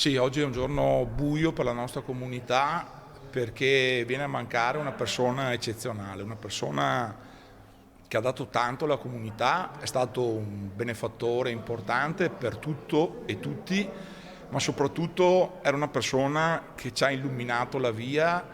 Sì, oggi è un giorno buio per la nostra comunità perché viene a mancare una persona eccezionale, una persona che ha dato tanto alla comunità, è stato un benefattore importante per tutto e tutti, ma soprattutto era una persona che ci ha illuminato la via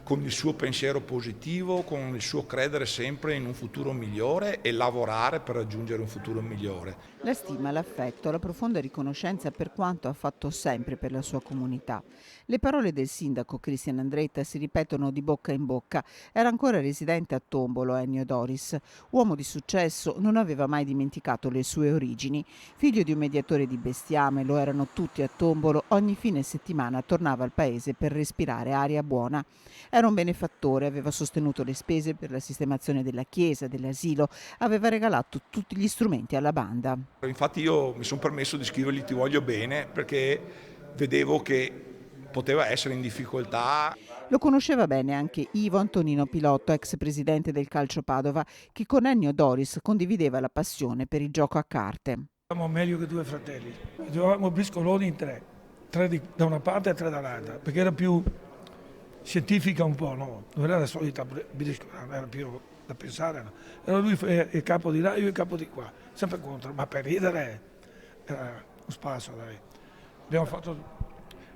con il suo pensiero positivo, con il suo credere sempre in un futuro migliore e lavorare per raggiungere un futuro migliore. La stima, l'affetto, la profonda riconoscenza per quanto ha fatto sempre per la sua comunità. Le parole del sindaco Cristian Andretta si ripetono di bocca in bocca. Era ancora residente a Tombolo Ennio Doris. Uomo di successo, non aveva mai dimenticato le sue origini. Figlio di un mediatore di bestiame, lo erano tutti a Tombolo, ogni fine settimana tornava al paese per respirare aria buona. Era un benefattore, aveva sostenuto le spese per la sistemazione della chiesa, dell'asilo, aveva regalato tutti gli strumenti alla banda. Infatti io mi sono permesso di scrivergli ti voglio bene perché vedevo che poteva essere in difficoltà. Lo conosceva bene anche Ivo Antonino Pilotto, ex presidente del Calcio Padova, che con Ennio Doris condivideva la passione per il gioco a carte. Eravamo meglio che due fratelli, giocavamo briscoloni in tre da una parte e tre dall'altra, perché era più scientifica un po', no? Non era la solita briscola, era più da pensare. No? Era lui il capo di là, io il capo di qua, sempre contro, ma per ridere era un spasso, dai.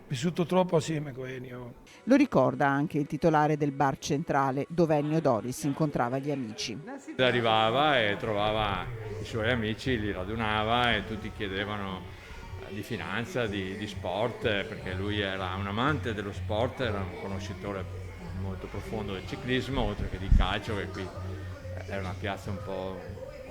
Vissuto troppo assieme con Ennio. Lo ricorda anche il titolare del bar centrale dove Ennio Doris incontrava gli amici. Arrivava e trovava i suoi amici, li radunava e tutti chiedevano di finanza, di sport, perché lui era un amante dello sport, era un conoscitore molto profondo del ciclismo, oltre che di calcio, che qui era una piazza un po'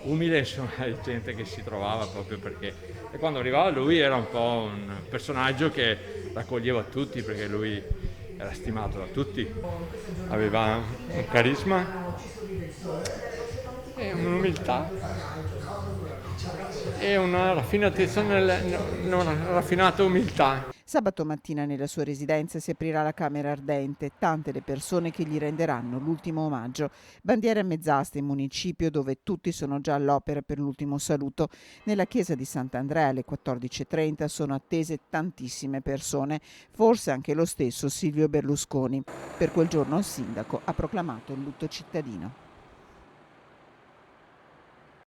umile, insomma, di gente che si trovava proprio perché... E quando arrivava lui era un po' un personaggio che raccoglieva tutti, perché lui era stimato da tutti, aveva un carisma e un'umiltà e una raffinatezza, una raffinata umiltà. Sabato mattina nella sua residenza si aprirà la Camera Ardente, tante le persone che gli renderanno l'ultimo omaggio. Bandiere a mezz'asta in municipio dove tutti sono già all'opera per l'ultimo saluto. Nella chiesa di Sant'Andrea alle 14:30 sono attese tantissime persone, forse anche lo stesso Silvio Berlusconi. Per quel giorno il sindaco ha proclamato il lutto cittadino.